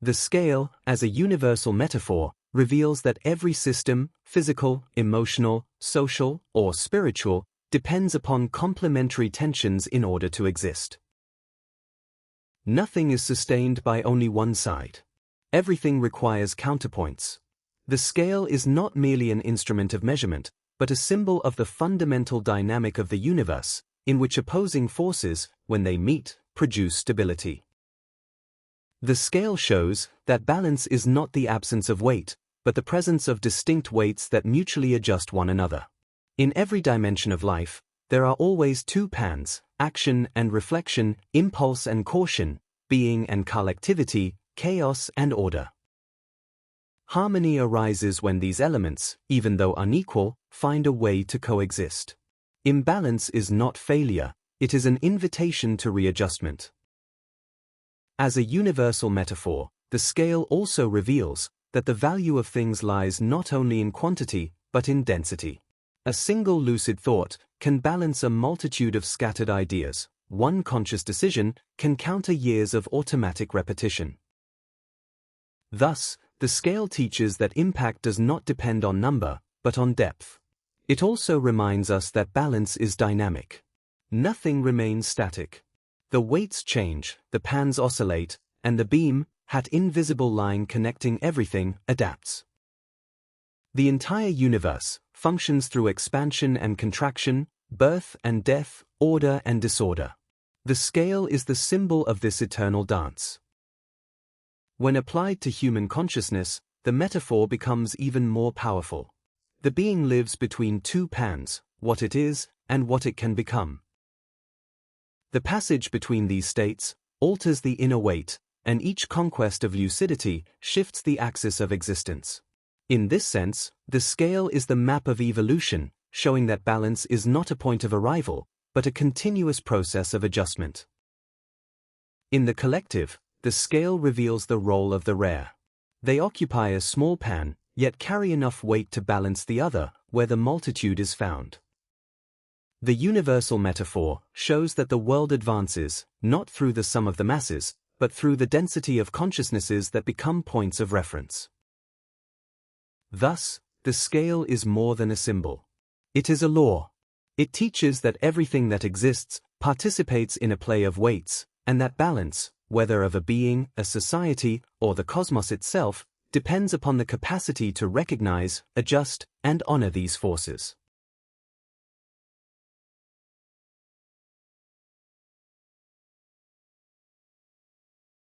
The scale, as a universal metaphor, reveals that every system, physical, emotional, social, or spiritual, depends upon complementary tensions in order to exist. Nothing is sustained by only one side. Everything requires counterpoints. The scale is not merely an instrument of measurement, but a symbol of the fundamental dynamic of the universe, in which opposing forces, when they meet, produce stability. The scale shows that balance is not the absence of weight, but the presence of distinct weights that mutually adjust one another. In every dimension of life, there are always two pans, action and reflection, impulse and caution, being and collectivity, chaos and order. Harmony arises when these elements, even though unequal, find a way to coexist. Imbalance is not failure, it is an invitation to readjustment. As a universal metaphor, the scale also reveals that the value of things lies not only in quantity, but in density. A single lucid thought can balance a multitude of scattered ideas. One conscious decision can counter years of automatic repetition. Thus, the scale teaches that impact does not depend on number, but on depth. It also reminds us that balance is dynamic. Nothing remains static. The weights change, the pans oscillate, and the beam, that invisible line connecting everything, adapts. The entire universe functions through expansion and contraction, birth and death, order and disorder. The scale is the symbol of this eternal dance. When applied to human consciousness, the metaphor becomes even more powerful. The being lives between two pans, what it is and what it can become. The passage between these states alters the inner weight, and each conquest of lucidity shifts the axis of existence. In this sense, the scale is the map of evolution, showing that balance is not a point of arrival, but a continuous process of adjustment. In the collective, the scale reveals the role of the rare. They occupy a small pan, yet carry enough weight to balance the other, where the multitude is found. The universal metaphor shows that the world advances, not through the sum of the masses, but through the density of consciousnesses that become points of reference. Thus, the scale is more than a symbol. It is a law. It teaches that everything that exists participates in a play of weights, and that balance, whether of a being, a society, or the cosmos itself, depends upon the capacity to recognize, adjust, and honor these forces.